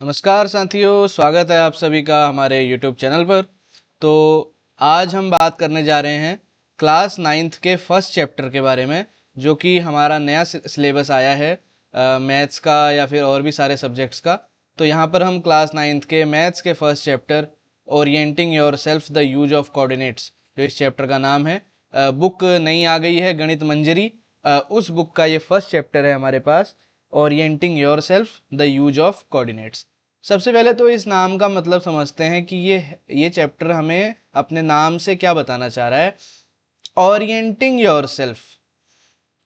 नमस्कार साथियों, स्वागत है आप सभी का हमारे YouTube चैनल पर। तो आज हम बात करने जा रहे हैं क्लास 9th के फर्स्ट चैप्टर के बारे में, जो कि हमारा नया सिलेबस आया है मैथ्स का या फिर और भी सारे सब्जेक्ट्स का। तो यहाँ पर हम क्लास 9th के मैथ्स के first chapter orienting yourself the use of coordinates, जो इस चैप्टर का नाम है, बुक नई आ गई है गणित मंजरी, उस बुक का ये फर्स्ट चैप्टर है हमारे पास, orienting yourself the use of coordinates. सबसे पहले तो इस नाम का मतलब समझते हैं कि ये चैप्टर हमें अपने नाम से क्या बताना चाह रहा है। Orienting your self,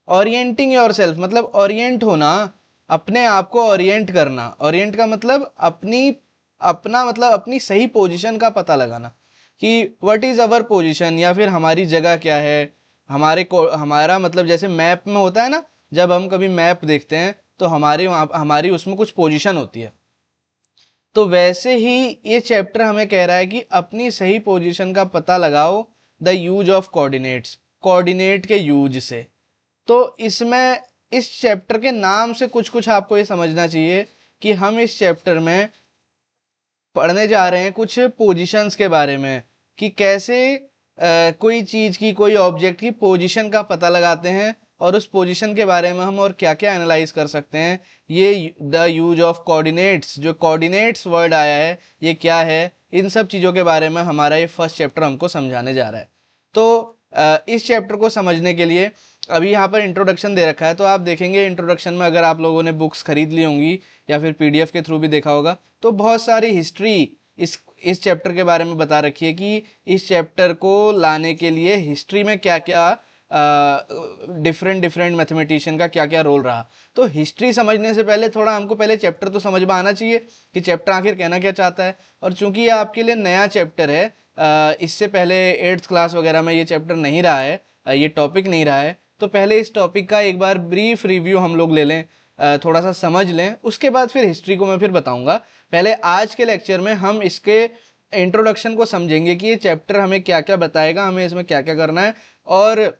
orienting your self मतलब ओरिएंट होना, अपने आप को ओरिएंट करना। ओरिएंट का मतलब अपनी सही पोजीशन का पता लगाना कि व्हाट इज अवर पोजीशन, या फिर हमारी जगह क्या है। हमारा मतलब जैसे मैप में होता है ना, जब हम कभी मैप देखते हैं तो हमारी उसमें कुछ पोजीशन होती है। तो वैसे ही ये चैप्टर हमें कह रहा है कि अपनी सही पोजीशन का पता लगाओ the use of coordinates, coordinate के यूज से। तो इसमें इस चैप्टर के नाम से कुछ कुछ आपको ये समझना चाहिए कि हम इस चैप्टर में पढ़ने जा रहे हैं कुछ पोजीशंस के बारे में, कि कैसे कोई चीज की, कोई ऑब्जेक्ट की पोजीशन का पता लगाते हैं, और उस पोजीशन के बारे में हम और क्या क्या एनालाइज कर सकते हैं। ये द यूज ऑफ कोऑर्डिनेट्स, जो कोऑर्डिनेट्स वर्ड आया है ये क्या है, इन सब चीज़ों के बारे में हमारा ये फर्स्ट चैप्टर हमको समझाने जा रहा है। तो इस चैप्टर को समझने के लिए अभी यहाँ पर इंट्रोडक्शन दे रखा है, तो आप देखेंगे इंट्रोडक्शन में, अगर आप लोगों ने बुक्स खरीद ली होंगी या फिर पीडीएफ के थ्रू भी देखा होगा, तो बहुत सारी हिस्ट्री इस चैप्टर के बारे में बता रखी है कि इस चैप्टर को लाने के लिए हिस्ट्री में क्या क्या डिफरेंट मैथमेटिशियन का क्या क्या रोल रहा। तो हिस्ट्री समझने से पहले थोड़ा हमको पहले चैप्टर तो समझ में आना चाहिए कि चैप्टर आखिर कहना क्या चाहता है। और चूंकि ये आपके लिए नया चैप्टर है, इससे पहले 8th क्लास वगैरह में ये चैप्टर नहीं रहा है, ये टॉपिक नहीं रहा है, तो पहले इस टॉपिक का एक बार ब्रीफ रिव्यू हम लोग ले लें, थोड़ा सा समझ लें, उसके बाद फिर हिस्ट्री को मैं फिर बताऊंगा। पहले आज के लेक्चर में हम इसके इंट्रोडक्शन को समझेंगे कि ये चैप्टर हमें क्या क्या बताएगा, हमें इसमें क्या क्या करना है, और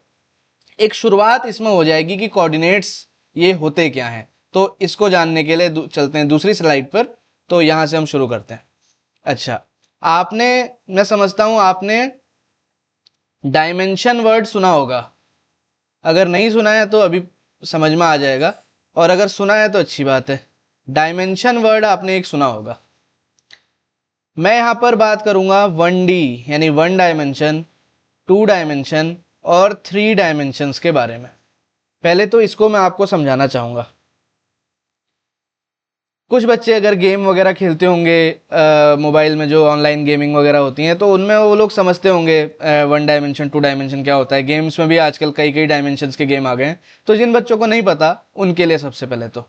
एक शुरुआत इसमें हो जाएगी कि कोऑर्डिनेट्स ये होते क्या हैं। तो इसको जानने के लिए चलते हैं दूसरी स्लाइड पर। तो यहां से हम शुरू करते हैं। अच्छा, मैं समझता हूं आपने डायमेंशन वर्ड सुना होगा। अगर नहीं सुना है तो अभी समझ में आ जाएगा, और अगर सुना है तो अच्छी बात है। डायमेंशन वर्ड आपने एक सुना होगा। मैं यहां पर बात करूंगा 1D यानी 1 डायमेंशन, 2 डायमेंशन और 3 डायमेंशंस के बारे में। पहले तो इसको मैं आपको समझाना चाहूंगा। कुछ बच्चे अगर गेम वगैरह खेलते होंगे मोबाइल में, जो ऑनलाइन गेमिंग वगैरह होती हैं, तो उनमें वो लोग समझते होंगे 1 डायमेंशन 2 डायमेंशन क्या होता है। गेम्स में भी आजकल कई कई डायमेंशंस के गेम आ गए हैं। तो जिन बच्चों को नहीं पता उनके लिए सबसे पहले तो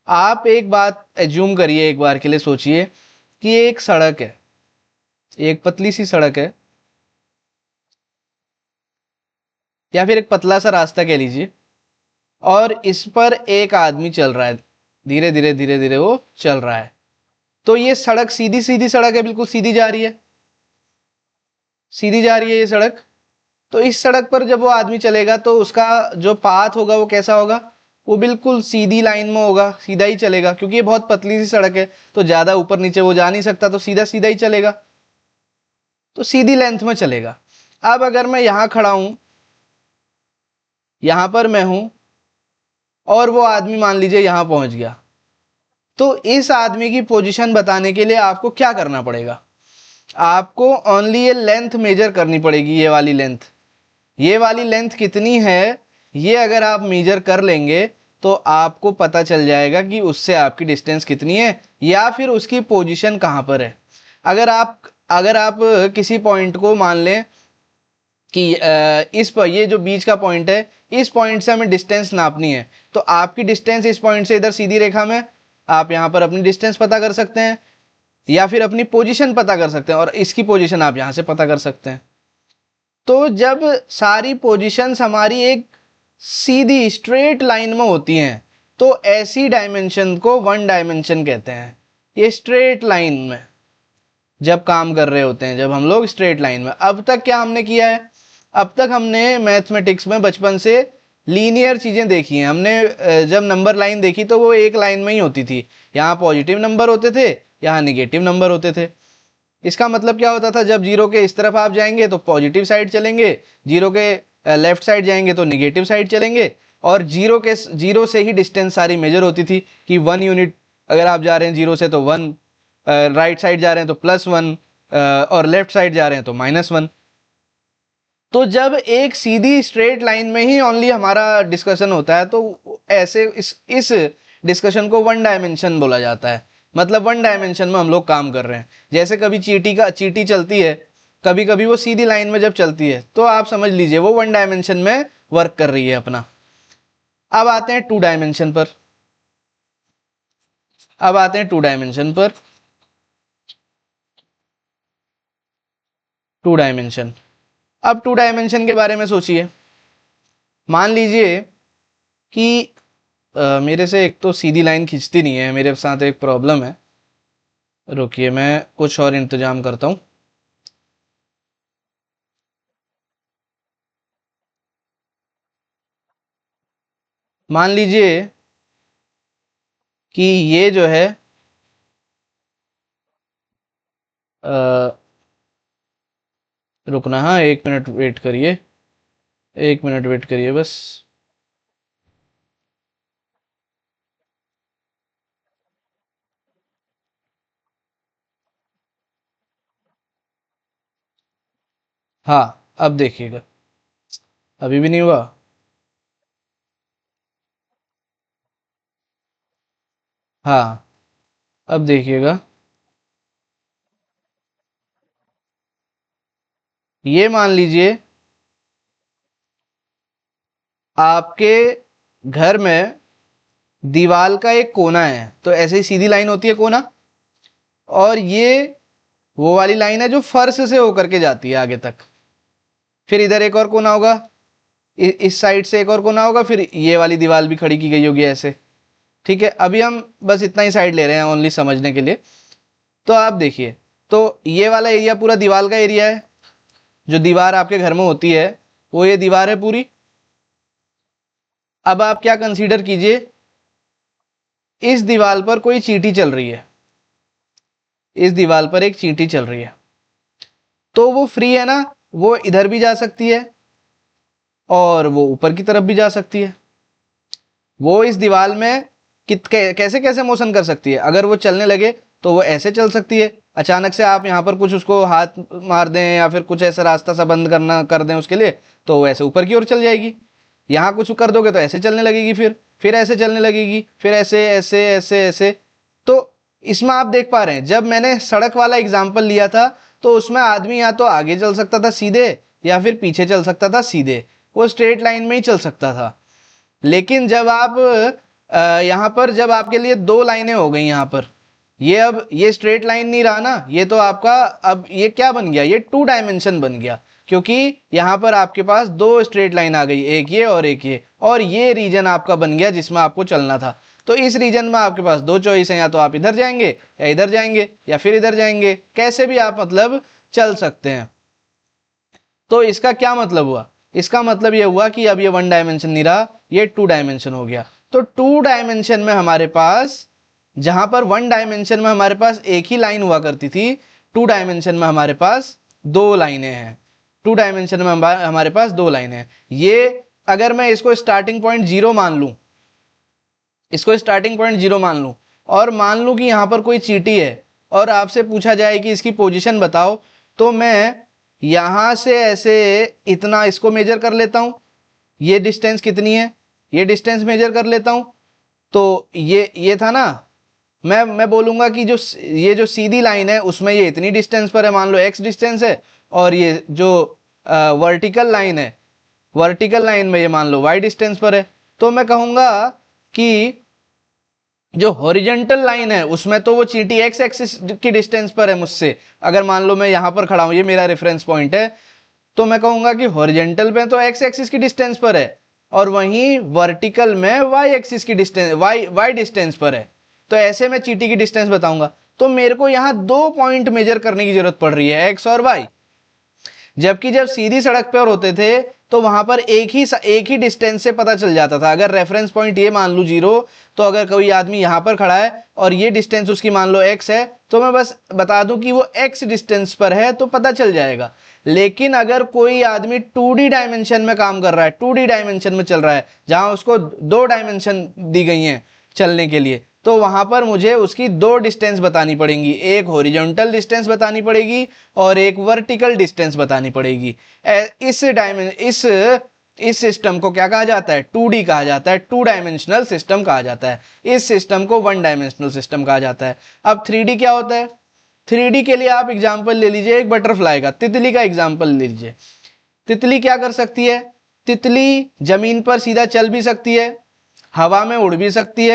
आप एक बात एज्यूम करिए, एक बार के लिए सोचिए कि एक सड़क है, एक पतली सी सड़क है, या फिर एक पतला सा रास्ता कह लीजिए, और इस पर एक आदमी चल रहा है, धीरे धीरे धीरे धीरे वो चल रहा है। तो ये सड़क सीधी सीधी सड़क है, बिल्कुल सीधी जा रही है, सीधी जा रही है ये सड़क। तो इस सड़क पर जब वो आदमी चलेगा तो उसका जो पाथ होगा वो कैसा होगा, वो बिल्कुल सीधी लाइन में होगा, सीधा ही चलेगा, क्योंकि ये बहुत पतली सी सड़क है तो ज्यादा ऊपर नीचे वो जा नहीं सकता, तो सीधा सीधा ही चलेगा, तो सीधी लेंथ में चलेगा। अब अगर मैं यहां खड़ा हूं, यहां पर मैं हूं, और वो आदमी मान लीजिए यहां पहुंच गया, तो इस आदमी की पोजीशन बताने के लिए आपको क्या करना पड़ेगा, आपको ओनली ये लेंथ मेजर करनी पड़ेगी। ये वाली लेंथ कितनी है, ये अगर आप मेजर कर लेंगे तो आपको पता चल जाएगा कि उससे आपकी डिस्टेंस कितनी है, या फिर उसकी पोजीशन कहां पर है। अगर आप किसी पॉइंट को मान लें कि इस पर, ये जो बीच का पॉइंट है, इस पॉइंट से हमें डिस्टेंस नापनी है, तो आपकी डिस्टेंस इस पॉइंट से इधर सीधी रेखा में, आप यहां पर अपनी डिस्टेंस पता कर सकते हैं, या फिर अपनी पोजीशन पता कर सकते हैं, और इसकी पोजीशन आप यहां से पता कर सकते हैं। तो जब सारी पोजीशंस हमारी एक सीधी स्ट्रेट लाइन में होती हैं, तो ऐसी डायमेंशन को 1 डायमेंशन कहते हैं। ये स्ट्रेट लाइन में जब काम कर रहे होते हैं, जब हम लोग स्ट्रेट लाइन में। अब तक क्या हमने किया है, अब तक हमने मैथमेटिक्स में बचपन से लीनियर चीजें देखी हैं हमने। जब नंबर लाइन देखी तो वो एक लाइन में ही होती थी, यहाँ पॉजिटिव नंबर होते थे, यहाँ निगेटिव नंबर होते थे। इसका मतलब क्या होता था, जब जीरो के इस तरफ आप जाएंगे तो पॉजिटिव साइड चलेंगे, जीरो के लेफ्ट साइड जाएंगे तो निगेटिव साइड चलेंगे। और जीरो से ही डिस्टेंस सारी मेजर होती थी कि 1 यूनिट अगर आप जा रहे हैं जीरो से तो 1, राइट साइड जा रहे हैं तो +1, और लेफ्ट साइड जा रहे हैं तो -1। तो जब एक सीधी स्ट्रेट लाइन में ही ओनली हमारा डिस्कशन होता है तो ऐसे इस डिस्कशन को वन डायमेंशन बोला जाता है। मतलब वन डायमेंशन में हम लोग काम कर रहे हैं। जैसे कभी चीटी चलती है, कभी कभी वो सीधी लाइन में जब चलती है तो आप समझ लीजिए वो वन डायमेंशन में वर्क कर रही है अपना। अब आते हैं टू डायमेंशन पर। Two dimension. अब टू डायमेंशन के बारे में सोचिए। मान लीजिए कि मेरे से एक तो सीधी लाइन खींचती नहीं है, मेरे साथ एक प्रॉब्लम है। रुकिए मैं कुछ और इंतजाम करता हूं। मान लीजिए कि ये जो है रुकना, हाँ 1 मिनट वेट करिए, 1 मिनट वेट करिए बस। हाँ अब देखिएगा, अभी भी नहीं हुआ। हाँ अब देखिएगा, ये मान लीजिए आपके घर में दीवार का एक कोना है, तो ऐसे ही सीधी लाइन होती है कोना, और ये वो वाली लाइन है जो फर्श से होकर के जाती है आगे तक। फिर इधर एक और कोना होगा, इस साइड से एक और कोना होगा, फिर ये वाली दीवार भी खड़ी की गई होगी ऐसे। ठीक है, अभी हम बस इतना ही साइड ले रहे हैं ओनली समझने के लिए। तो आप देखिए, तो ये वाला एरिया पूरा दीवार का एरिया है, जो दीवार आपके घर में होती है वो ये दीवार है पूरी। अब आप क्या कंसीडर कीजिए, इस दीवार पर कोई चींटी चल रही है, इस दीवार पर एक चींटी चल रही है, तो वो फ्री है ना, वो इधर भी जा सकती है और वो ऊपर की तरफ भी जा सकती है। वो इस दीवार में कैसे कैसे मोशन कर सकती है। अगर वो चलने लगे तो वो ऐसे चल सकती है, अचानक से आप यहाँ पर कुछ उसको हाथ मार दें या फिर कुछ ऐसा रास्ता सा बंद कर दें उसके लिए, तो वो ऐसे ऊपर की ओर चल जाएगी। यहाँ कुछ कर दोगे तो ऐसे चलने लगेगी, फिर ऐसे चलने लगेगी, फिर ऐसे ऐसे ऐसे ऐसे। तो इसमें आप देख पा रहे हैं, जब मैंने सड़क वाला एग्जाम्पल लिया था तो उसमें आदमी या तो आगे चल सकता था सीधे या फिर पीछे चल सकता था सीधे, वो स्ट्रेट लाइन में ही चल सकता था। लेकिन जब आप यहाँ पर जब आपके लिए दो लाइनें हो गई यहाँ पर, ये अब ये स्ट्रेट लाइन नहीं रहा ना, ये तो आपका अब ये क्या बन गया, ये टू डायमेंशन बन गया, क्योंकि यहाँ पर आपके पास दो स्ट्रेट लाइन आ गई, एक ये और एक ये, और ये रीजन आपका बन गया जिसमें आपको चलना था। तो इस रीजन में आपके पास दो चॉइस है, या तो आप इधर जाएंगे या इधर जाएंगे या फिर इधर जाएंगे, कैसे भी आप मतलब चल सकते हैं। तो इसका क्या मतलब हुआ, इसका मतलब ये हुआ कि अब ये वन डायमेंशन नहीं रहा, ये टू डायमेंशन हो गया। तो टू डायमेंशन में हमारे पास, जहां पर वन डायमेंशन में हमारे पास एक ही लाइन हुआ करती थी, टू डायमेंशन में हमारे पास दो लाइनें हैं। टू डायमेंशन में हमारे पास दो लाइनें हैं। ये अगर मैं इसको स्टार्टिंग पॉइंट जीरो मान लूं, इसको स्टार्टिंग पॉइंट जीरो मान लूं, और मान लूं कि यहां पर कोई चींटी है और आपसे पूछा जाए कि इसकी पोजीशन बताओ, तो मैं यहां से ऐसे इतना इसको मेजर कर लेता हूं, ये डिस्टेंस कितनी है, ये डिस्टेंस मेजर कर लेता हूं। तो ये था ना, मैं बोलूंगा कि जो ये जो सीधी लाइन है उसमें ये इतनी डिस्टेंस पर है, मान लो x डिस्टेंस है, और ये जो वर्टिकल लाइन है, वर्टिकल लाइन में ये मान लो y डिस्टेंस पर है। तो मैं कहूंगा कि जो हॉरिजेंटल लाइन है उसमें तो वो चींटी x एक्सिस की डिस्टेंस पर है मुझसे। अगर मान लो मैं यहां पर खड़ा हूं, ये मेरा रेफरेंस पॉइंट है, तो मैं कहूंगा कि हॉरिजेंटल में तो x एक्सिस की डिस्टेंस पर है, और वहीं वर्टिकल में y एक्सिस की डिस्टेंस y डिस्टेंस पर है। तो ऐसे में चींटी की डिस्टेंस बताऊंगा। तो मेरे को यहां दो पॉइंट मेजर करने की जरूरत पड़ रही है, x और y। जबकि जब सीधी सड़क पर होते थे तो वहां पर एक ही डिस्टेंस से पता चल जाता था। अगर रेफरेंस पॉइंट ये मान लूँ 0, तो अगर कोई आदमी यहाँ पर खड़ा है और ये डिस्टेंस उसकी मान लो x है, तो मैं बस बता दूं कि वो x डिस्टेंस पर है तो पता चल जाएगा। लेकिन अगर कोई आदमी 2D डायमेंशन में काम कर रहा है, 2D डायमेंशन में चल रहा है, जहां उसको 2 डायमेंशन दी गई हैं चलने के लिए, तो वहां पर मुझे उसकी 2 डिस्टेंस बतानी पड़ेंगी, एक हॉरिजॉन्टल डिस्टेंस बतानी पड़ेगी और एक वर्टिकल डिस्टेंस बतानी पड़ेगी। इस सिस्टम को क्या कहा जाता है? 2D कहा जाता है, 2 डायमेंशनल सिस्टम कहा जाता है। इस सिस्टम को 1 डायमेंशनल सिस्टम कहा जाता है। अब 3D क्या होता है? 3D के लिए आप एग्जाम्पल ले लीजिए एक बटरफ्लाई का, तितली का एग्जाम्पल ले लीजिए। तितली क्या कर सकती है? तितली जमीन पर सीधा चल भी सकती है, हवा में उड़ भी सकती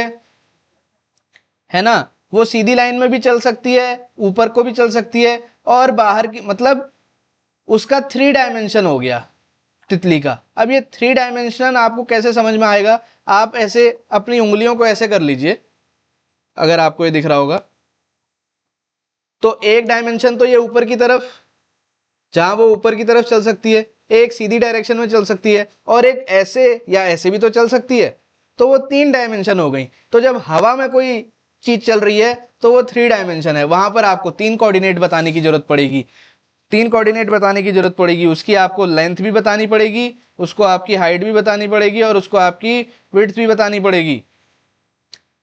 है ना, वो सीधी लाइन में भी चल सकती है, ऊपर को भी चल सकती है, और बाहर की, मतलब उसका 3 डायमेंशन हो गया तितली का। अब ये 3 डायमेंशन आपको कैसे समझ में आएगा? आप ऐसे अपनी उंगलियों को ऐसे कर लीजिए, अगर आपको ये दिख रहा होगा, तो एक डायमेंशन तो ये ऊपर की तरफ, जहां वो ऊपर की तरफ चल सकती है, एक सीधी डायरेक्शन में चल सकती है, और एक ऐसे या ऐसे भी तो चल सकती है, तो वो 3 डायमेंशन हो गई। तो जब हवा में कोई चीज चल रही है तो वो 3 डायमेंशन है, वहां पर आपको 3 कोऑर्डिनेट बताने की जरूरत पड़ेगी। 3 कोऑर्डिनेट बताने की जरूरत पड़ेगी, उसकी आपको लेंथ भी बतानी पड़ेगी, उसको आपकी हाइट भी बतानी पड़ेगी, और उसको आपकी विड्थ भी बतानी पड़ेगी।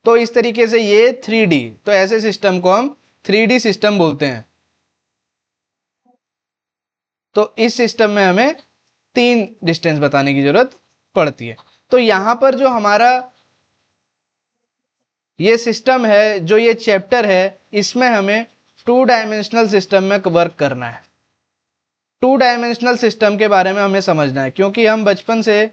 तो इस तरीके से ये 3D, तो ऐसे सिस्टम को हम 3D सिस्टम बोलते हैं। तो इस सिस्टम में हमें 3 डिस्टेंस बताने की जरूरत पड़ती है। तो यहां पर जो हमारा ये सिस्टम है, जो ये चैप्टर है, इसमें हमें 2 डायमेंशनल सिस्टम में वर्क करना है। 2 डायमेंशनल सिस्टम के बारे में हमें समझना है, क्योंकि हम बचपन से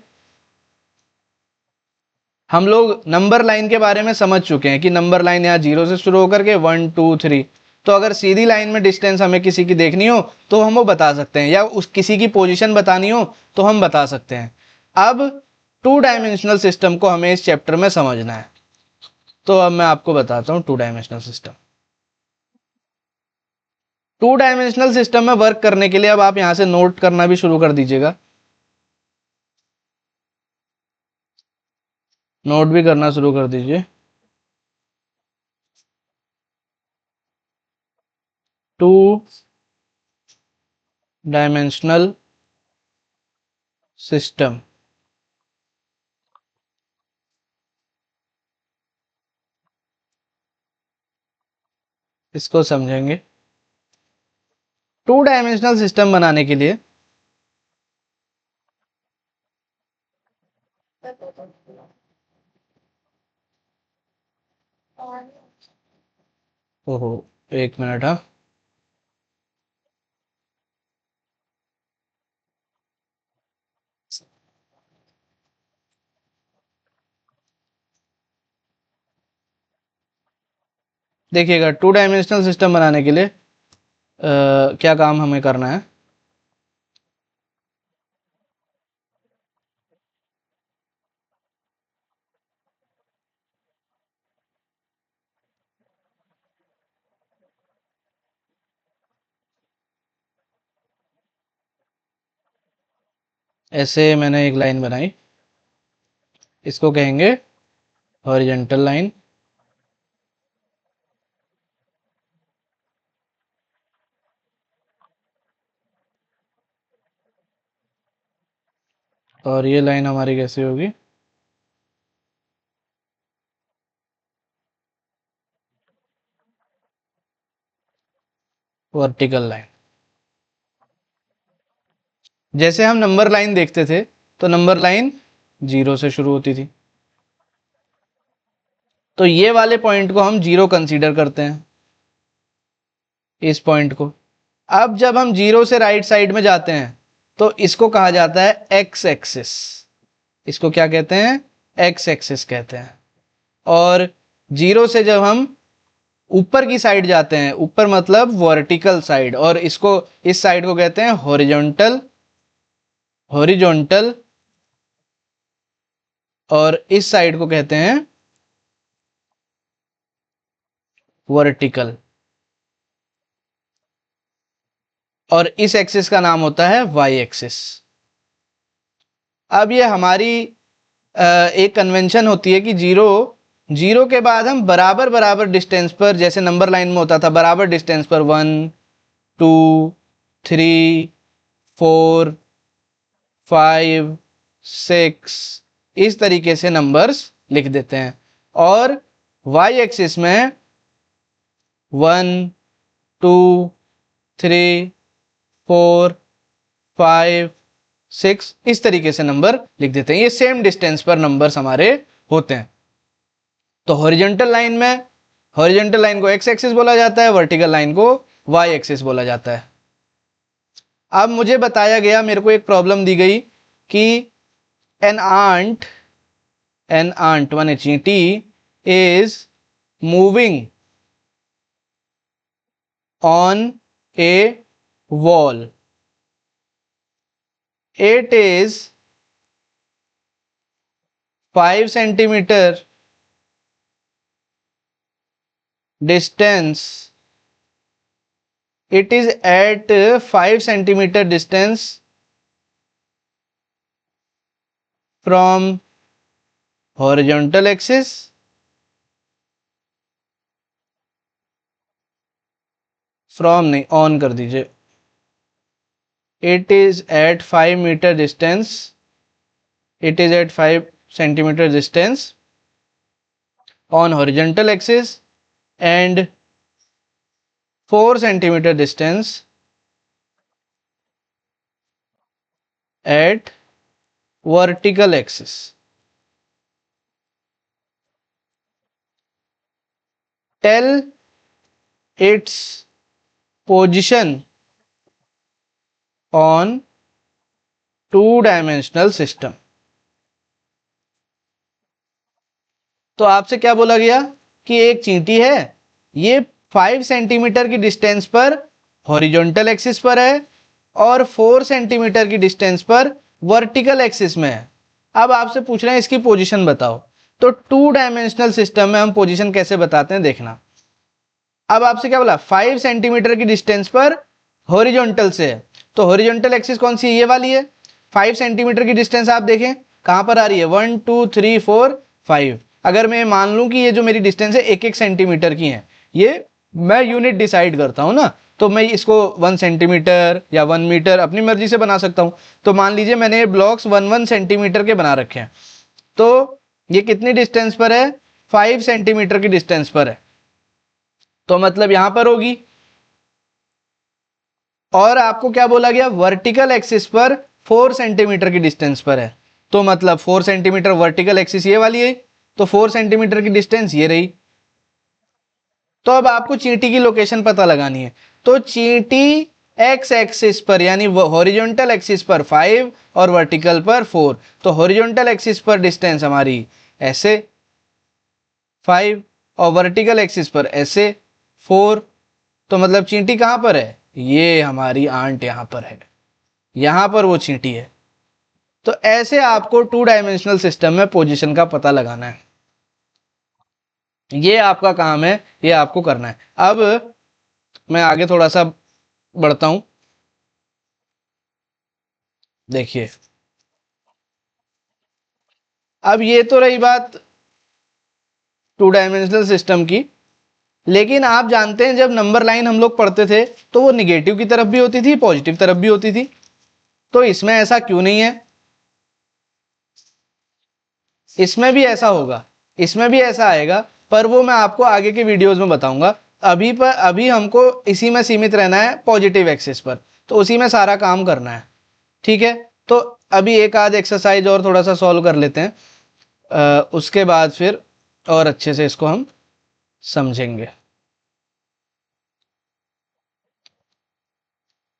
हम लोग नंबर लाइन के बारे में समझ चुके हैं कि नंबर लाइन यहाँ 0 से शुरू होकर के 1 2 3, तो अगर सीधी लाइन में डिस्टेंस हमें किसी की देखनी हो तो हम वो बता सकते हैं, या उस किसी की पोजीशन बतानी हो तो हम बता सकते हैं। अब 2 डायमेंशनल सिस्टम को हमें इस चैप्टर में समझना है, तो अब मैं आपको बताता हूँ 2 डायमेंशनल सिस्टम। 2 डायमेंशनल सिस्टम में वर्क करने के लिए अब आप यहां से नोट करना भी शुरू कर दीजिएगा, नोट भी करना शुरू कर दीजिए। 2 डायमेंशनल सिस्टम, इसको समझेंगे। 2 डायमेंशनल सिस्टम बनाने के लिए ओहो, एक मिनट, हाँ, देखिएगा 2 डायमेंशनल सिस्टम बनाने के लिए क्या काम हमें करना है। ऐसे मैंने एक लाइन बनाई, इसको कहेंगे हॉरिजॉन्टल लाइन, और ये लाइन हमारी कैसी होगी? Vertical line. जैसे हम नंबर लाइन देखते थे, तो नंबर लाइन 0 से शुरू होती थी, तो ये वाले पॉइंट को हम 0 कंसीडर करते हैं, इस पॉइंट को। अब जब हम 0 से राइट साइड में जाते हैं तो इसको कहा जाता है एक्स एक्सिस। इसको क्या कहते हैं? एक्स एक्सिस कहते हैं। और 0 से जब हम ऊपर की साइड जाते हैं, ऊपर मतलब वर्टिकल साइड, और इसको, इस साइड को कहते हैं हॉरिजॉन्टल, हॉरिजॉन्टल, और इस साइड को कहते हैं वर्टिकल, और इस एक्सिस का नाम होता है वाई एक्सिस। अब ये हमारी एक कन्वेंशन होती है कि जीरो जीरो के बाद हम बराबर बराबर डिस्टेंस पर, जैसे नंबर लाइन में होता था, बराबर डिस्टेंस पर 1 2 3 4 5 6 इस तरीके से नंबर्स लिख देते हैं। और वाई एक्सिस में 1 2 3 4 5 6 इस तरीके से नंबर लिख देते हैं। ये सेम डिस्टेंस पर नंबर्स हमारे होते हैं। तो हॉरिजॉन्टल लाइन में, हॉरिजॉन्टल लाइन को एक्स एक्सिस बोला जाता है, वर्टिकल लाइन को वाई एक्सिस बोला जाता है। अब मुझे बताया गया, मेरे को एक प्रॉब्लम दी गई कि एन आंट वन चींटी is moving on A wall, it is 5 centimeter distance, it is at 5 centimeter distance from horizontal axis from नहीं ऑन कर दीजिए, it is at 5 meter distance, it is at 5 centimeter distance on horizontal axis and 4 centimeter distance at vertical axis. Tell its position on two-dimensional system. तो आपसे क्या बोला गया कि एक चींटी है, ये 5 सेंटीमीटर की डिस्टेंस पर हॉरिजॉन्टल एक्सिस पर है और 4 सेंटीमीटर की डिस्टेंस पर वर्टिकल एक्सिस में है। अब आपसे पूछ रहे हैं इसकी पोजीशन बताओ। तो टू डायमेंशनल सिस्टम में हम पोजीशन कैसे बताते हैं देखना। अब आपसे क्या बोला, 5 सेंटीमीटर की डिस्टेंस पर हॉरिजॉन्टल से है, तो हॉरिजॉन्टल एक्सिस कौन सी है, ये वाली है। 5 सेंटीमीटर की डिस्टेंस आप देखें कहां पर आ रही है, 1 2 3 4 5। अगर मैं मान लूं कि ये जो मेरी डिस्टेंस है 1 1 सेंटीमीटर की है, ये मैं यूनिट डिसाइड करता हूं ना, तो मैं इसको 1 सेंटीमीटर या 1 मीटर अपनी मर्जी से बना सकता हूं। तो मान लीजिए मैंने ये ब्लॉक्स 1 1 सेंटीमीटर के बना रखे हैं, तो ये कितनी डिस्टेंस पर है, 5 सेंटीमीटर की डिस्टेंस पर है, तो मतलब यहां पर होगी। और आपको क्या बोला गया, वर्टिकल एक्सिस पर 4 सेंटीमीटर की डिस्टेंस पर है, तो मतलब 4 सेंटीमीटर वर्टिकल एक्सिस ये वाली है, तो 4 सेंटीमीटर की डिस्टेंस ये रही। तो अब आपको चींटी की लोकेशन पता लगानी है। तो चींटी एक्स एक्सिस पर यानी हॉरिजॉन्टल एक्सिस पर 5 और वर्टिकल पर 4, तो हॉरिजॉन्टल एक्सिस पर डिस्टेंस हमारी ऐसे 5 और वर्टिकल एक्सिस पर ऐसे 4, तो मतलब चींटी कहां पर है, ये हमारी आंट यहां पर है, यहां पर वो चींटी है। तो ऐसे आपको टू डायमेंशनल सिस्टम में पोजीशन का पता लगाना है, ये आपका काम है, ये आपको करना है। अब मैं आगे थोड़ा सा बढ़ता हूं, देखिए अब ये तो रही बात टू डायमेंशनल सिस्टम की, लेकिन आप जानते हैं जब नंबर लाइन हम लोग पढ़ते थे तो वो निगेटिव की तरफ भी होती थी, पॉजिटिव तरफ भी होती थी। तो इसमें ऐसा क्यों नहीं है, इसमें भी ऐसा होगा, इसमें भी ऐसा आएगा, पर वो मैं आपको आगे के वीडियोस में बताऊंगा। अभी हमको इसी में सीमित रहना है, पॉजिटिव एक्सिस पर, तो उसी में सारा काम करना है, ठीक है। तो अभी एक आध एक्सरसाइज और थोड़ा सा सॉल्व कर लेते हैं, उसके बाद फिर और अच्छे से इसको हम समझेंगे।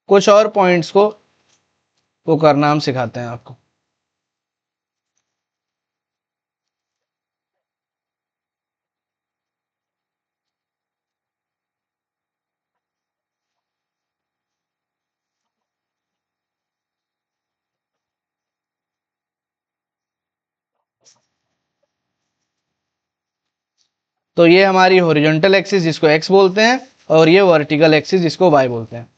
कुछ और पॉइंट्स को वो करना हम सिखाते हैं आपको। तो ये हमारी हॉरिजॉन्टल एक्सिस जिसको एक्स बोलते हैं, और ये वर्टिकल एक्सिस जिसको वाई बोलते हैं।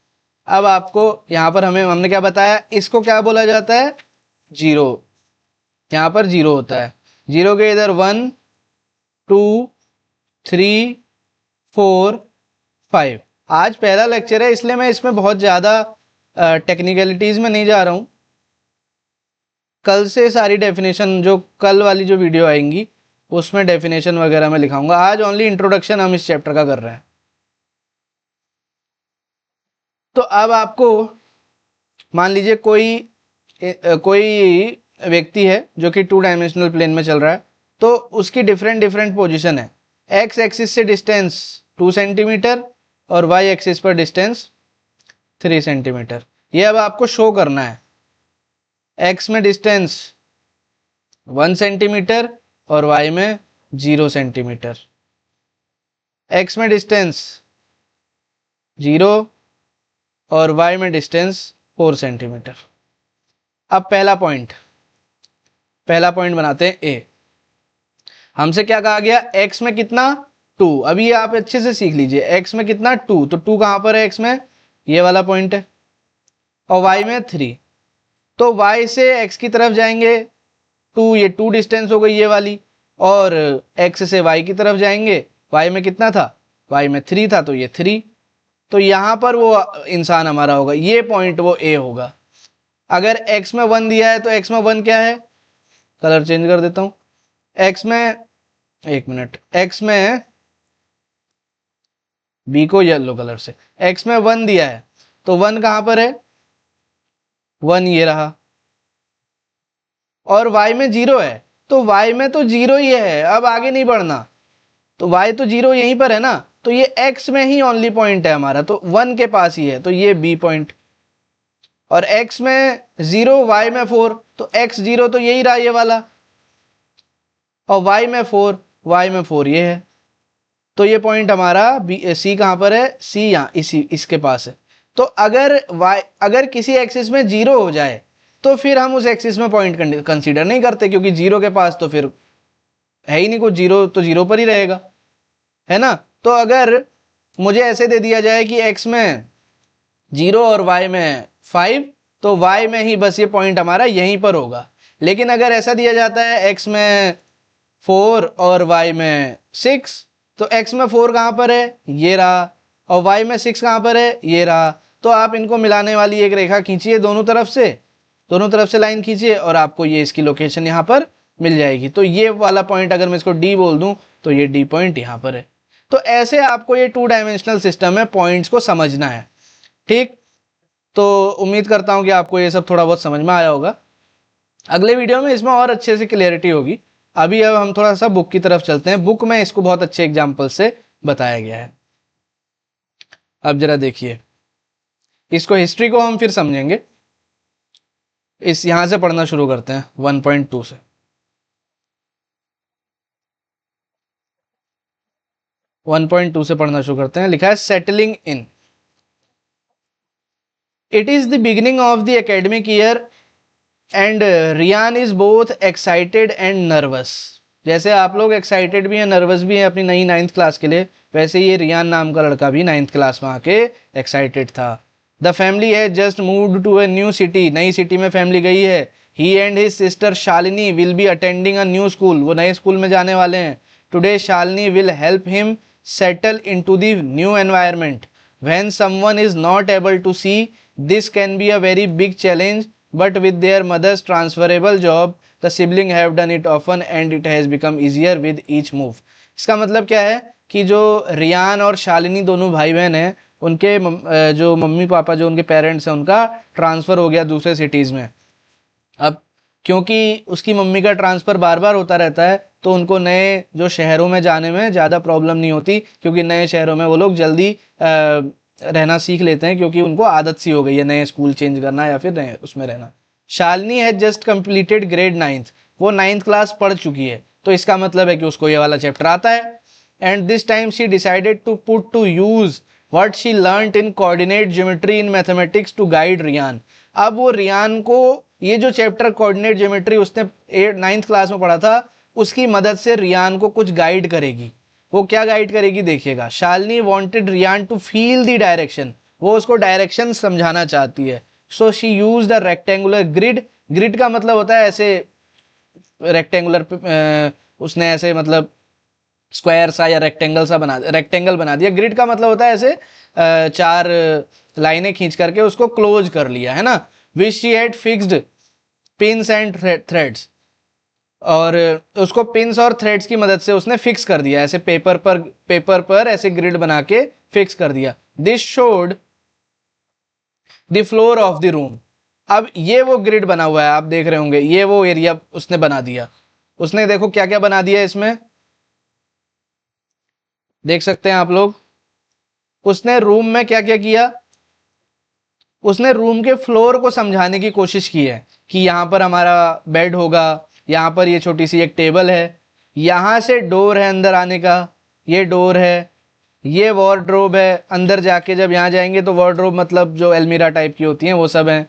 अब आपको यहाँ पर हमने क्या बताया, इसको क्या बोला जाता है, जीरो, यहाँ पर 0 होता है। 0 के इधर 1 2 3 4 5। आज पहला लेक्चर है इसलिए मैं इसमें बहुत ज़्यादा टेक्निकलिटीज़ में नहीं जा रहा हूँ। कल से सारी डेफिनेशन, जो कल वाली जो वीडियो आएंगी उसमें डेफिनेशन वगैरह मैं लिखाऊंगा। आज ओनली इंट्रोडक्शन हम इस चैप्टर का कर रहे हैं। तो अब आपको मान लीजिए कोई व्यक्ति है जो कि 2 डायमेंशनल प्लेन में चल रहा है, तो उसकी डिफरेंट पोजीशन है। एक्स एक्सिस से डिस्टेंस 2 सेंटीमीटर और वाई एक्सिस पर डिस्टेंस 3 सेंटीमीटर। ये अब आपको शो करना है। एक्स में डिस्टेंस 1 सेंटीमीटर और वाई में 0 सेंटीमीटर। एक्स में डिस्टेंस 0 और वाई में डिस्टेंस 4 सेंटीमीटर। अब पहला पॉइंट बनाते हैं ए। हमसे क्या कहा गया, एक्स में कितना 2। अभी आप अच्छे से सीख लीजिए, एक्स में कितना 2, तो 2 कहां पर है एक्स में, ये वाला पॉइंट है, और वाई में 3। तो वाई से एक्स की तरफ जाएंगे 2, ये 2 डिस्टेंस हो गई ये वाली, और एक्स से वाई की तरफ जाएंगे, वाई में कितना था, वाई में 3 था, तो ये 3। तो यहां पर वो इंसान हमारा होगा, ये पॉइंट वो ए होगा। अगर x में 1 दिया है तो x में 1 क्या है, कलर चेंज कर देता हूं। x में, एक मिनट, x में b को येलो कलर से, x में 1 दिया है तो 1 कहां पर है, 1 ये रहा। और y में 0 है तो y में तो 0 ही है, अब आगे नहीं बढ़ना। तो y तो 0 यहीं पर है ना, तो ये x में ही ओनली पॉइंट है हमारा, तो 1 के पास ही है, तो ये b पॉइंट। और x में 0 y में 4, तो x 0 तो यही रहा ये वाला, और y में 4 ये है। तो ये पॉइंट हमारा c कहां पर है, c यहाँ इसके पास है। तो अगर किसी एक्सिस में 0 हो जाए तो फिर हम उस एक्सिस में पॉइंट कंसीडर नहीं करते, क्योंकि 0 के पास तो फिर है ही नहीं कुछ, 0 तो 0 पर ही रहेगा, है ना। तो अगर मुझे ऐसे दे दिया जाए कि x में 0 और y में 5, तो y में ही बस ये पॉइंट हमारा यहीं पर होगा। लेकिन अगर ऐसा दिया जाता है x में 4 और y में 6, तो x में 4 कहां पर है, ये रहा, और y में 6 कहां पर है, ये रहा। तो आप इनको मिलाने वाली एक रेखा खींचिए, दोनों तरफ से लाइन खींचिए, और आपको ये इसकी लोकेशन यहां पर मिल जाएगी। तो ये वाला पॉइंट अगर मैं इसको D बोल दूं तो ये D पॉइंट यहां पर है। तो ऐसे आपको ये 2 डायमेंशनल सिस्टम में पॉइंट्स को समझना है, ठीक। तो उम्मीद करता हूं कि आपको ये सब थोड़ा बहुत समझ में आया होगा। अगले वीडियो में इसमें और अच्छे से क्लियरिटी होगी। अभी अब हम थोड़ा सा बुक की तरफ चलते हैं। बुक में इसको बहुत अच्छे एग्जाम्पल से बताया गया है। अब जरा देखिए, इसको हिस्ट्री को हम फिर समझेंगे। इस यहां से पढ़ना शुरू करते हैं 1.2 से। 1.2 से पढ़ना शुरू करते हैं। लिखा है settling in. It is the beginning of the academic year and Riyan is both excited and nervous. जैसे आप लोग एक्साइटेड भी हैं, नर्वस भी हैं अपनी नई 9th क्लास के लिए, वैसे ये रियान नाम का लड़का भी 9th क्लास में आके एक्साइटेड था। द फैमिली है just moved to a new city. नई सिटी में फैमिली गई है। He and his sister Shalini will be attending a new school. वो नए स्कूल में जाने वाले हैं। Today Shalini will help him settle into the new environment. When someone is not able to see, this can be a very big challenge, but with their mother's transferable job, the siblings have done it often and it has become easier with each move. इसका मतलब क्या है कि जो रियान और शालिनी दोनों भाई बहन हैं, उनके जो मम्मी पापा, जो उनके पेरेंट्स हैं, उनका ट्रांसफ़र हो गया दूसरे सिटीज़ में। अब क्योंकि उसकी मम्मी का ट्रांसफ़र बार बार होता रहता है, तो उनको नए जो शहरों में जाने में ज़्यादा प्रॉब्लम नहीं होती, क्योंकि नए शहरों में वो लोग जल्दी रहना सीख लेते हैं, क्योंकि उनको आदत सी हो गई है नए स्कूल चेंज करना या फिर नए उसमें रहना। Shalini has just completed grade 9th। वो 9th क्लास पढ़ चुकी है, तो इसका मतलब है कि उसको ये वाला चैप्टर आता है। And this time she decided to put to use what she learned in coordinate geometry in mathematics to guide Riyan. अब वो रियान को ये जो चैप्टर कोऑर्डिनेट ज्योमेट्री उसने 9th क्लास में पढ़ा था, उसकी मदद से रियान को कुछ गाइड करेगी। वो क्या गाइड करेगी देखिएगा। Shalini wanted Riyan to feel the direction. वो उसको डायरेक्शन समझाना चाहती है। So she use the rectangular grid. Grid का मतलब होता है ऐसे रेक्टेंगुलर उसने ऐसे मतलब स्क्वायर सा या रेक्टेंगल बना दिया। ग्रिड का मतलब होता है ऐसे चार लाइनें खींच करके उसको क्लोज कर लिया, है ना। Which she had fixed pins and threads, और उसको पिंस और थ्रेड्स की मदद से उसने फिक्स कर दिया, ऐसे पेपर पर ऐसे ग्रिड बना के फिक्स कर दिया। This showed the floor of the room. अब ये वो ग्रिड बना हुआ है, आप देख रहे होंगे, ये वो एरिया उसने बना दिया। उसने देखो क्या क्या बना दिया इसमें, देख सकते हैं आप लोग। उसने रूम में क्या क्या किया, उसने रूम के फ्लोर को समझाने की कोशिश की है कि यहां पर हमारा बेड होगा, यहां पर ये छोटी सी एक टेबल है, यहां से डोर है अंदर आने का, ये डोर है, ये वार्डरोब है, अंदर जाके जब यहां जाएंगे तो वार्डरोब मतलब जो अलमीरा टाइप की होती हैं वो सब है।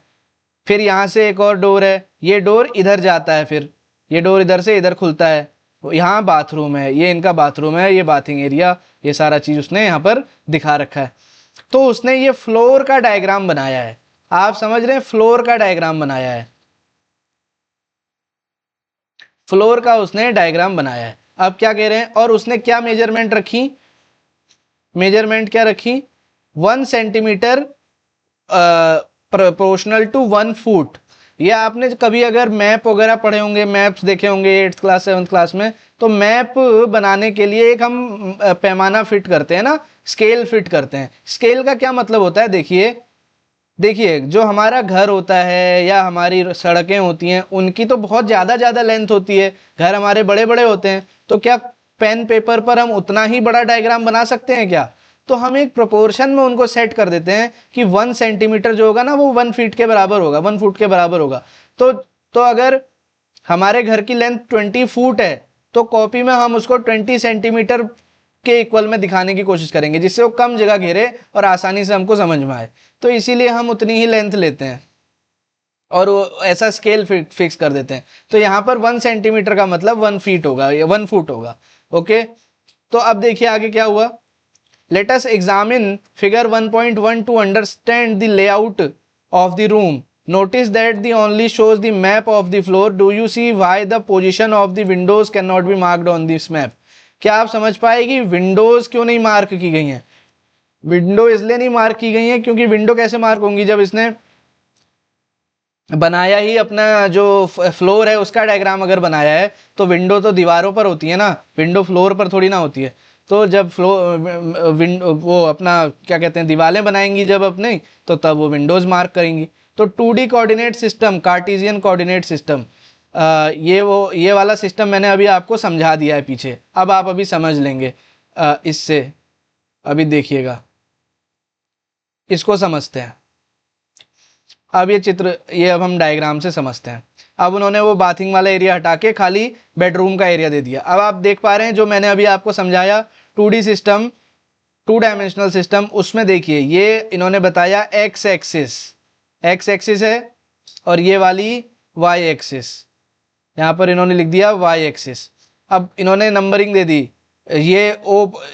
फिर यहां से एक और डोर है, ये डोर इधर जाता है, फिर ये डोर इधर से इधर खुलता है। यहाँ बाथरूम है, ये इनका बाथरूम है, ये बाथिंग एरिया, ये सारा चीज उसने यहाँ पर दिखा रखा है। तो उसने ये फ्लोर का डायग्राम बनाया है, आप समझ रहे हैं, फ्लोर का डायग्राम बनाया है, फ्लोर का उसने डायग्राम बनाया है। अब क्या कह रहे हैं, और उसने क्या मेजरमेंट रखी, मेजरमेंट क्या रखी, 1 सेंटीमीटर प्रोपोर्शनल टू 1 फुट। ये आपने कभी अगर मैप वगैरह पढ़े होंगे, मैप्स देखे होंगे 8th क्लास 7th क्लास में, तो मैप बनाने के लिए एक हम पैमाना फिट करते हैं ना, स्केल फिट करते हैं। स्केल का क्या मतलब होता है, देखिए देखिए, जो हमारा घर होता है या हमारी सड़कें होती हैं, उनकी तो बहुत ज़्यादा लेंथ होती है, घर हमारे बड़े बड़े होते हैं, तो क्या पेन पेपर पर हम उतना ही बड़ा डायग्राम बना सकते हैं क्या? तो हम एक प्रोपोर्शन में उनको सेट कर देते हैं कि 1 सेंटीमीटर जो होगा ना वो 1 फीट के बराबर होगा, 1 फुट के बराबर होगा। तो अगर हमारे घर की लेंथ 20 फुट है, तो कॉपी में हम उसको 20 सेंटीमीटर के इक्वल में दिखाने की कोशिश करेंगे, जिससे वो कम जगह घेरे और आसानी से हमको समझ में आए। तो इसीलिए हम उतनी ही लेंथ लेते हैं और वो ऐसा स्केल फिक्स कर देते हैं। तो यहाँ पर 1 सेंटीमीटर का मतलब 1 फीट होगा या 1 फुट होगा। ओके, तो अब देखिए आगे क्या हुआ। Let us examine figure 1.1 to understand the layout of the room. Notice that the only shows the map of the floor. Do you see why the position of the windows cannot be marked on this map? क्या आप समझ पाए कि Windows क्यों नहीं mark की गई हैं? विंडो इसलिए नहीं मार्क की गई हैं क्योंकि विंडो कैसे मार्क होंगी, जब इसने बनाया ही अपना जो फ्लोर है उसका डायग्राम अगर बनाया है, तो विंडो तो दीवारों पर होती है ना, विंडो फ्लोर पर थोड़ी ना होती है। तो जब विंडो वो अपना क्या कहते हैं दीवारें बनाएंगी जब अपने, तो तब वो विंडोज मार्क करेंगी। तो 2D coordinate system, Cartesian coordinate system, ये वाला सिस्टम मैंने अभी आपको समझा दिया है पीछे, अब आप अभी समझ लेंगे इससे। अभी देखिएगा, इसको समझते हैं। अब ये चित्र, ये अब हम डायग्राम से समझते हैं। अब उन्होंने वो बाथिंग वाला एरिया हटा के खाली बेडरूम का एरिया दे दिया। अब आप देख पा रहे हैं जो मैंने अभी आपको समझाया 2D सिस्टम, 2 डायमेंशनल सिस्टम, उसमें देखिए ये इन्होंने बताया एक्स एक्सिस है और ये वाली वाई एक्सिस, यहाँ पर इन्होंने लिख दिया वाई एक्सिस। अब इन्होंने नंबरिंग दे दी, ये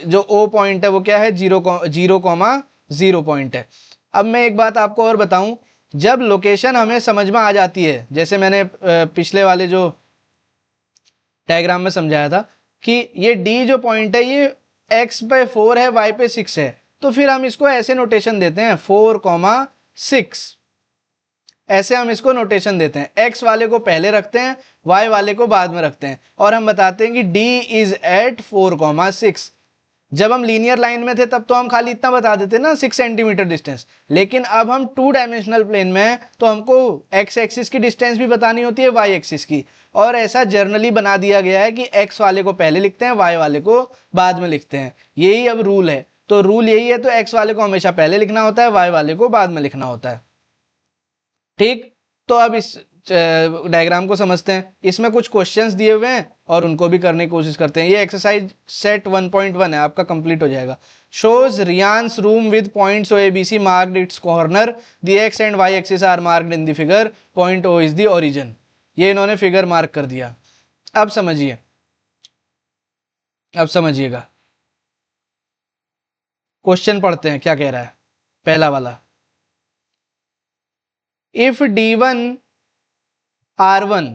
जो ओ पॉइंट है वो क्या है, 0,0 पॉइंट है। अब मैं एक बात आपको और बताऊं, जब लोकेशन हमें समझ में आ जाती है, जैसे मैंने पिछले वाले जो डायग्राम में समझाया था कि ये डी जो पॉइंट है ये x पे 4 है, y पे 6 है, तो फिर हम इसको ऐसे नोटेशन देते हैं 4,6, ऐसे हम इसको नोटेशन देते हैं। x वाले को पहले रखते हैं, y वाले को बाद में रखते हैं, और हम बताते हैं कि d इज एट 4,6। जब हम लीनियर लाइन में थे तब तो हम खाली इतना बता देते ना 6 सेंटीमीटर डिस्टेंस, लेकिन अब हम 2 डायमेंशनल प्लेन में हैं तो हमको x एक्सिस की डिस्टेंस भी बतानी होती है, y एक्सिस की, और ऐसा जर्नली बना दिया गया है कि x वाले को पहले लिखते हैं, y वाले को बाद में लिखते हैं। यही अब रूल है, तो रूल यही है, तो x वाले को हमेशा पहले लिखना होता है, y वाले को बाद में लिखना होता है। ठीक, तो अब इस डायग्राम को समझते हैं। इसमें कुछ क्वेश्चंस दिए हुए हैं और उनको भी करने की कोशिश करते हैं। ये एक्सरसाइज सेट 1.1 है, आपका कंप्लीट हो जाएगा। Shows Riyan's room with points O A B C marked its corner, the x and y axis are marked in the figure, point O is the origin. ये इन्होंने फिगर मार्क कर दिया। अब समझिए, अब समझिएगा, क्वेश्चन पढ़ते हैं क्या कह रहा है। पहला वाला, if D1 R1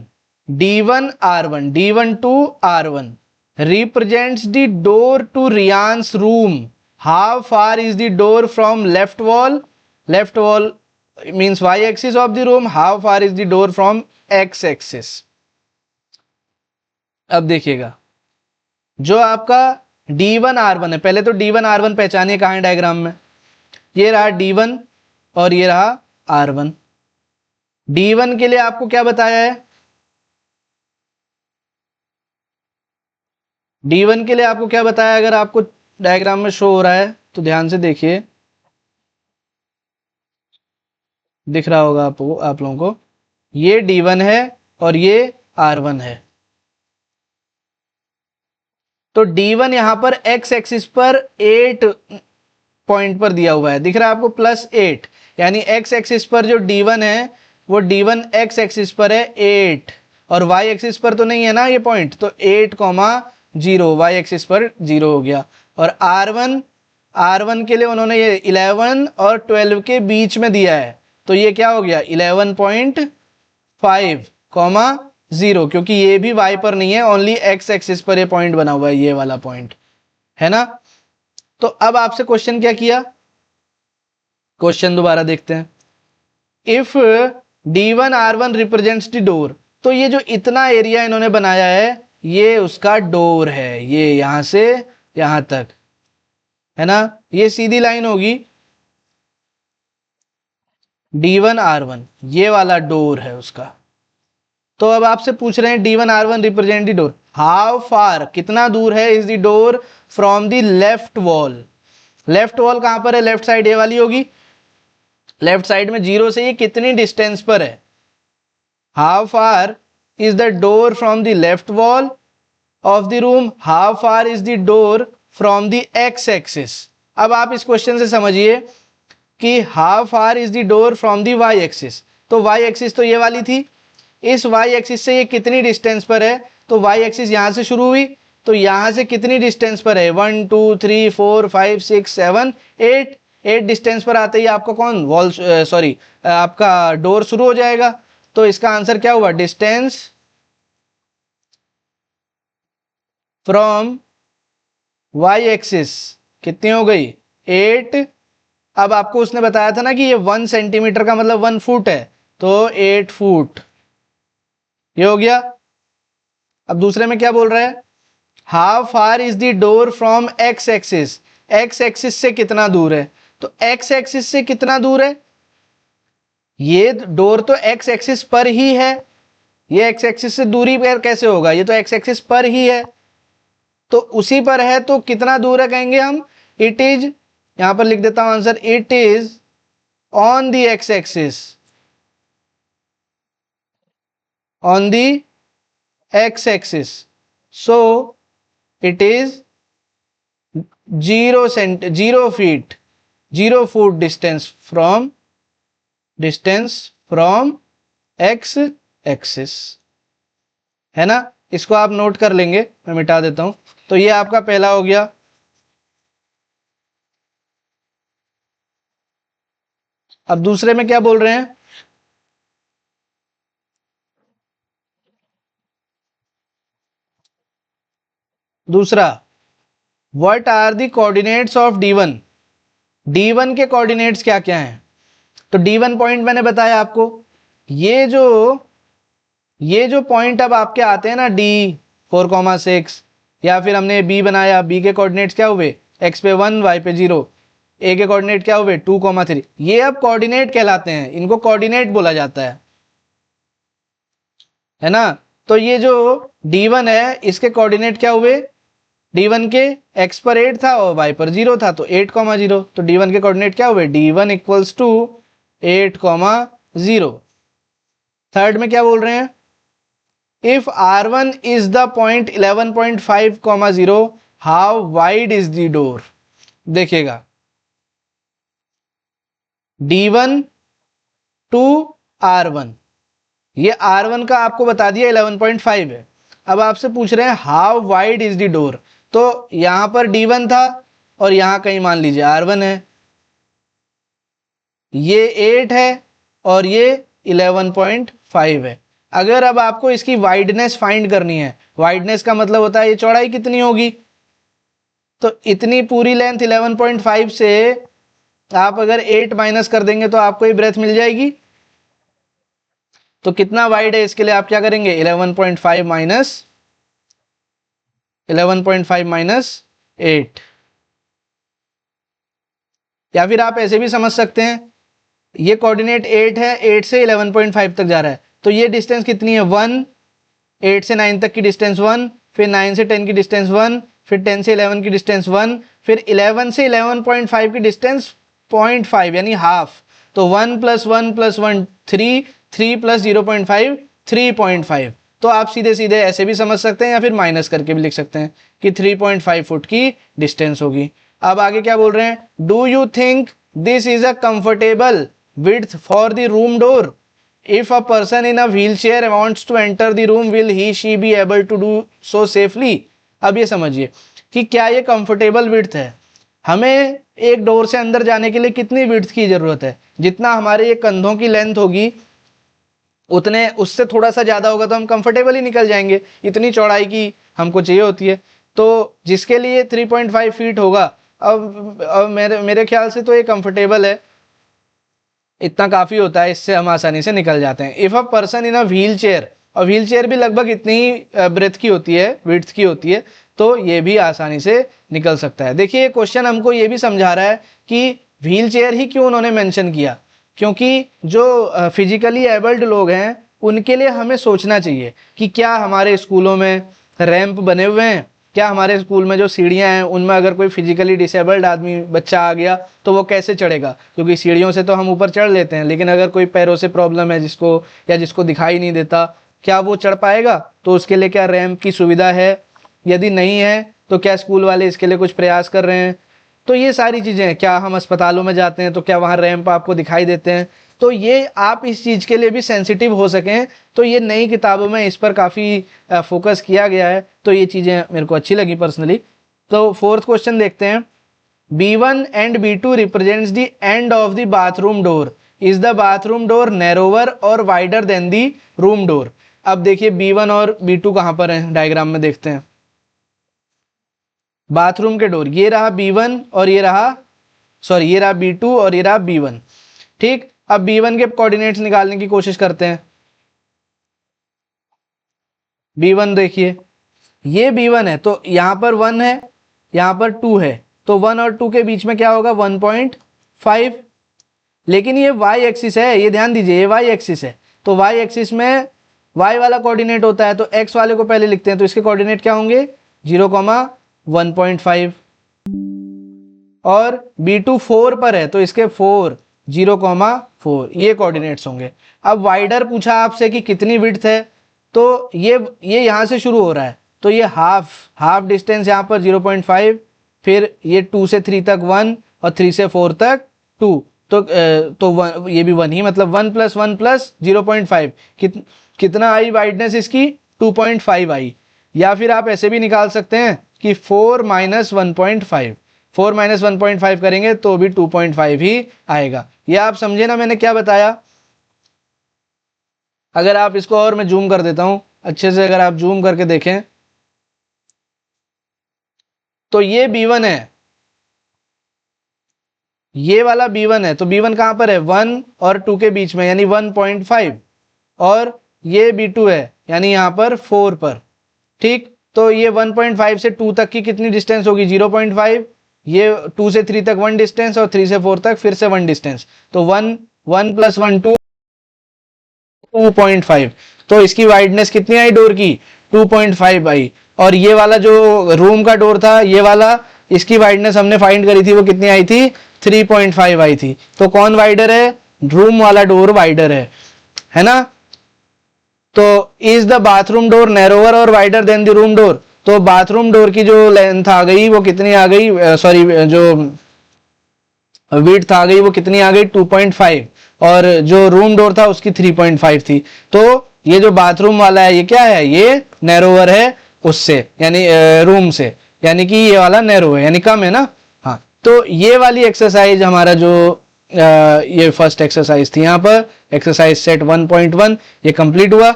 D1 represents the door to Riyan's room. How far is the door from left wall? Left wall means y axis of the room. How far is the door from x axis? अब देखिएगा, जो आपका D1R1 है, पहले तो D1R1 पहचानिए कहाँ है diagram में। ये रहा D1 और ये रहा R1। D1 के लिए आपको क्या बताया है? D1 के लिए आपको क्या बताया? अगर आपको डायग्राम में शो हो रहा है तो ध्यान से देखिए, दिख रहा होगा आपको, आप लोगों को। ये D1 है और ये R1 है। तो D1 यहां पर x एक्सिस पर 8 पॉइंट पर दिया हुआ है, दिख रहा है आपको, +8, यानी x एक्सिस पर जो D1 है वो D1 x एक्सिस पर है 8, और y एक्सिस पर तो नहीं है ना ये पॉइंट, तो 8,0 y एक्सिस पर 0 हो गया। और R1 के लिए उन्होंने ये 11 और 12 के बीच में दिया है, तो ये क्या हो गया 11.5,0, क्योंकि ये भी y पर नहीं है, ओनली x एक्सिस पर ये पॉइंट बना हुआ है, ये वाला पॉइंट है ना। तो अब आपसे क्वेश्चन क्या किया, क्वेश्चन दोबारा देखते हैं। If D1R1 represents the door, तो ये जो इतना एरिया इन्होंने बनाया है ये उसका डोर है, ये यहां से यहां तक है ना, ये सीधी लाइन होगी D1R1, ये वाला डोर है उसका। तो अब आपसे पूछ रहे हैं D1R1 represent the door, how far, कितना दूर है is the door from the left wall. Left wall कहां पर है? लेफ्ट साइड ये वाली होगी, लेफ्ट साइड में 0 से ये कितनी डिस्टेंस पर है। How far is the door from the left wall of the room, how far is the door from the x axis. अब आप इस क्वेश्चन से समझिए कि how far is the door from the y axis, तो y axis तो ये वाली थी, इस वाई एक्सिस से ये कितनी डिस्टेंस पर है, तो वाई एक्सिस यहां से शुरू हुई, तो यहां से कितनी डिस्टेंस पर है, 1 2 3 4 5 6 7 8 डिस्टेंस पर आते ही आपका कौन वॉल, सॉरी आपका डोर शुरू हो जाएगा। तो इसका आंसर क्या हुआ, डिस्टेंस फ्रॉम वाई एक्सिस कितनी हो गई 8। अब आपको उसने बताया था ना कि ये 1 सेंटीमीटर का मतलब 1 फुट है, तो 8 फुट ये हो गया। अब दूसरे में क्या बोल रहा है, how far is the door from x axis, x axis से कितना दूर है, तो एक्स एक्सिस से कितना दूर है, ये डोर तो एक्स एक्सिस पर ही है, ये एक्स एक्सिस से दूरी पर कैसे होगा, ये तो एक्स एक्सिस पर ही है, तो उसी पर है, तो कितना दूर है कहेंगे हम, इट इज, यहां पर लिख देता हूं answer, it is on the x axis, on the x axis, so it is 0 foot distance from x axis, है ना। इसको आप नोट कर लेंगे, मैं मिटा देता हूं। तो ये आपका पहला हो गया। अब दूसरे में क्या बोल रहे हैं, दूसरा, what are the coordinates of D1, D1 के कोऑर्डिनेट्स क्या क्या हैं। तो D1 पॉइंट मैंने बताया आपको, ये जो पॉइंट अब आपके आते हैं ना D4,6, या फिर हमने B बनाया, B के कोऑर्डिनेट्स क्या हुए, x पे 1 y पे 0, A के कोऑर्डिनेट क्या हुए 2,3, ये अब कोऑर्डिनेट कहलाते हैं, इनको कोऑर्डिनेट बोला जाता है ना। तो ये जो D1 है इसके कोऑर्डिनेट क्या हुए, D1 के x पर 8 था और y पर 0 था, तो 8,0, तो D1 के कोऑर्डिनेट क्या हुए, D1 इक्वल्स टू 8,0। थर्ड में क्या बोल रहे हैं, if R1 is the point 11.5,0, how wide is the door. देखिएगा, D1 टू R1, ये R1 का आपको बता दिया 11.5 है। अब आपसे पूछ रहे हैं how wide is the door, तो यहां पर D1 था और यहां कहीं मान लीजिए R1 है, ये 8 है और ये 11.5 है, अगर अब आपको इसकी वाइडनेस फाइंड करनी है, वाइडनेस का मतलब होता है ये चौड़ाई कितनी होगी, तो इतनी पूरी लेंथ 11.5 से आप अगर 8 माइनस कर देंगे तो आपको ये ब्रेथ मिल जाएगी। तो कितना वाइड है इसके लिए आप क्या करेंगे, 11.5 माइनस 8। या फिर आप ऐसे भी समझ सकते हैं, ये कोऑर्डिनेट 8 है, 8 से 11.5 तक जा रहा है, तो ये डिस्टेंस कितनी है 1, 8 से 9 तक की डिस्टेंस 1, फिर 9 से 10 की डिस्टेंस 1, फिर 10 से 11 की डिस्टेंस 1, फिर 11 से 11.5 की डिस्टेंस 0.5 यानी हाफ। तो 1 + 1 + 1 3, 3 + 0.5 3.5। तो आप सीधे सीधे ऐसे भी समझ सकते हैं या फिर माइनस करके भी लिख सकते हैं कि 3.5 फुट की डिस्टेंस होगी। अब आगे क्या बोल रहे हैं, do you think this is a comfortable width for the room door, if a person in a wheelchair wants to enter the room will he she be able to do so safely. अब ये समझिए कि क्या ये comfortable width है, हमें एक door से अंदर जाने के लिए कितनी विड्थ की जरूरत है, जितना हमारे ये कंधों की लेंथ होगी उतने, उससे थोड़ा सा ज्यादा होगा तो हम कंफर्टेबल ही निकल जाएंगे, इतनी चौड़ाई की हमको चाहिए होती है। तो जिसके लिए 3.5 फीट होगा, अब मेरे ख्याल से तो ये कंफर्टेबल है, इतना काफी होता है, इससे हम आसानी से निकल जाते हैं। If a person in a wheel chair, और व्हील चेयर भी लगभग इतनी ही ब्रेथ की होती है, विड्थ की होती है, तो ये भी आसानी से निकल सकता है। देखिए क्वेश्चन हमको ये भी समझा रहा है कि व्हील चेयर ही क्यों उन्होंने मेंशन किया, क्योंकि जो फिजिकली एबल्ड लोग हैं उनके लिए हमें सोचना चाहिए कि क्या हमारे स्कूलों में रैंप बने हुए हैं, क्या हमारे स्कूल में जो सीढ़ियां हैं उनमें अगर कोई फिजिकली डिसेबल्ड आदमी बच्चा आ गया तो वो कैसे चढ़ेगा, क्योंकि सीढ़ियों से तो हम ऊपर चढ़ लेते हैं, लेकिन अगर कोई पैरों से प्रॉब्लम है जिसको, या जिसको दिखाई नहीं देता, क्या वो चढ़ पाएगा, तो उसके लिए क्या रैंप की सुविधा है, यदि नहीं है तो क्या स्कूल वाले इसके लिए कुछ प्रयास कर रहे हैं। तो ये सारी चीजें हैं, क्या हम अस्पतालों में जाते हैं तो क्या वहां रैंप आपको दिखाई देते हैं, तो ये आप इस चीज के लिए भी सेंसिटिव हो सकें, तो ये नई किताबों में इस पर काफी फोकस किया गया है, तो ये चीजें मेरे को अच्छी लगी पर्सनली। तो फोर्थ क्वेश्चन देखते हैं, B1 and B2 represents the end of the bathroom door. Is the bathroom door narrower or wider than the room door? अब देखिए B1 और B2 कहां पर हैं, डायग्राम में देखते हैं। बाथरूम के डोर, ये रहा B1 और ये रहा, सॉरी ये रहा B2 और ये रहा B1, ठीक। अब B1 के कोऑर्डिनेट्स निकालने की कोशिश करते हैं। B1 देखिए, ये B1 है तो यहां पर 1 है, यहां पर 2 है, तो 1 और 2 के बीच में क्या होगा 1.5, लेकिन ये y एक्सिस है, ये ध्यान दीजिए, ये y एक्सिस है, तो y एक्सिस में y वाला कोऑर्डिनेट होता है, तो x वाले को पहले लिखते हैं, तो इसके कोऑर्डिनेट क्या होंगे 0,1.5, और B2 4 पर है तो इसके 4 0,4 ये कोऑर्डिनेट्स होंगे। अब वाइडर पूछा आपसे कि कितनी विड्थ है, तो ये यहां से शुरू हो रहा है, तो ये हाफ डिस्टेंस यहाँ पर 0.5, फिर ये 2 से 3 तक 1 और 3 से 4 तक 2, तो ये भी 1 ही, मतलब 1 + 1 + 0.5 कितना आई वाइडनेस इसकी 2.5 आई। या फिर आप ऐसे भी निकाल सकते हैं कि 4 - 1.5, 4 - 1.5 करेंगे तो भी 2.5 ही आएगा। ये आप समझे ना मैंने क्या बताया। अगर आप इसको और मैं जूम कर देता हूं अच्छे से, अगर आप जूम करके देखें तो ये B1 है, ये वाला B1 है, तो B1 कहां पर है 1 और 2 के बीच में यानी 1.5, और ये B2 है यानी यहां पर 4 पर, ठीक। तो ये 1.5 से 2 तक की कितनी डिस्टेंस होगी 0.5, ये 2 से 3 तक 1 डिस्टेंस, और 3 से 4 तक फिर से 1 डिस्टेंस, तो 1 + 1 2.5, तो इसकी वाइडनेस कितनी आई डोर की 2.5 आई। और ये वाला जो रूम का डोर था, ये वाला, इसकी वाइडनेस हमने फाइंड करी थी, वो कितनी आई थी 3.5 आई थी। तो कौन वाइडर है, रूम वाला डोर वाइडर है ना। तो is the bathroom door narrower और wider than the room door, तो बाथरूम डोर की जो लेंथ आ गई वो कितनी आ गई, सॉरी जो विड्थ आ गई वो कितनी आ गई 2.5, और जो रूम डोर था उसकी 3.5 थी। तो ये जो बाथरूम वाला है ये क्या है, ये नैरोवर है उससे, यानी रूम से, यानी कि ये वाला नैरो है यानी कम है ना। हाँ, तो ये वाली एक्सरसाइज हमारा जो ये फर्स्ट एक्सरसाइज थी, यहाँ पर एक्सरसाइज सेट 1.1 ये कंप्लीट हुआ।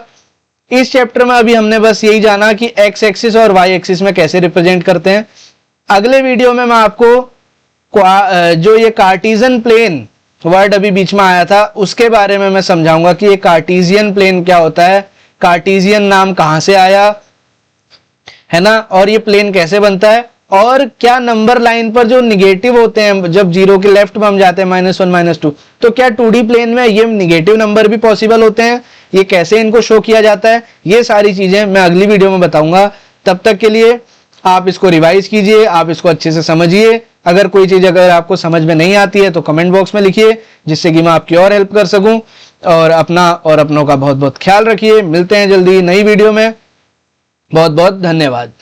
इस चैप्टर में अभी हमने बस यही जाना कि एक्स एक्सिस और वाई एक्सिस में कैसे रिप्रेजेंट करते हैं। अगले वीडियो में मैं आपको जो ये कार्टेशियन प्लेन वर्ड अभी बीच में आया था उसके बारे में मैं समझाऊंगा कि ये कार्टेशियन प्लेन क्या होता है, कार्टेशियन नाम कहां से आया है ना, और ये प्लेन कैसे बनता है, और क्या नंबर लाइन पर जो निगेटिव होते हैं जब जीरो के लेफ्ट में हम जाते हैं -1 -2, तो क्या 2D प्लेन में ये निगेटिव नंबर भी पॉसिबल होते हैं, ये कैसे इनको शो किया जाता है, ये सारी चीजें मैं अगली वीडियो में बताऊंगा। तब तक के लिए आप इसको रिवाइज कीजिए, आप इसको अच्छे से समझिए। अगर कोई चीज अगर आपको समझ में नहीं आती है तो कमेंट बॉक्स में लिखिए, जिससे कि मैं आपकी और हेल्प कर सकूं। और अपना और अपनों का बहुत बहुत ख्याल रखिए। मिलते हैं जल्दी नई वीडियो में। बहुत बहुत धन्यवाद।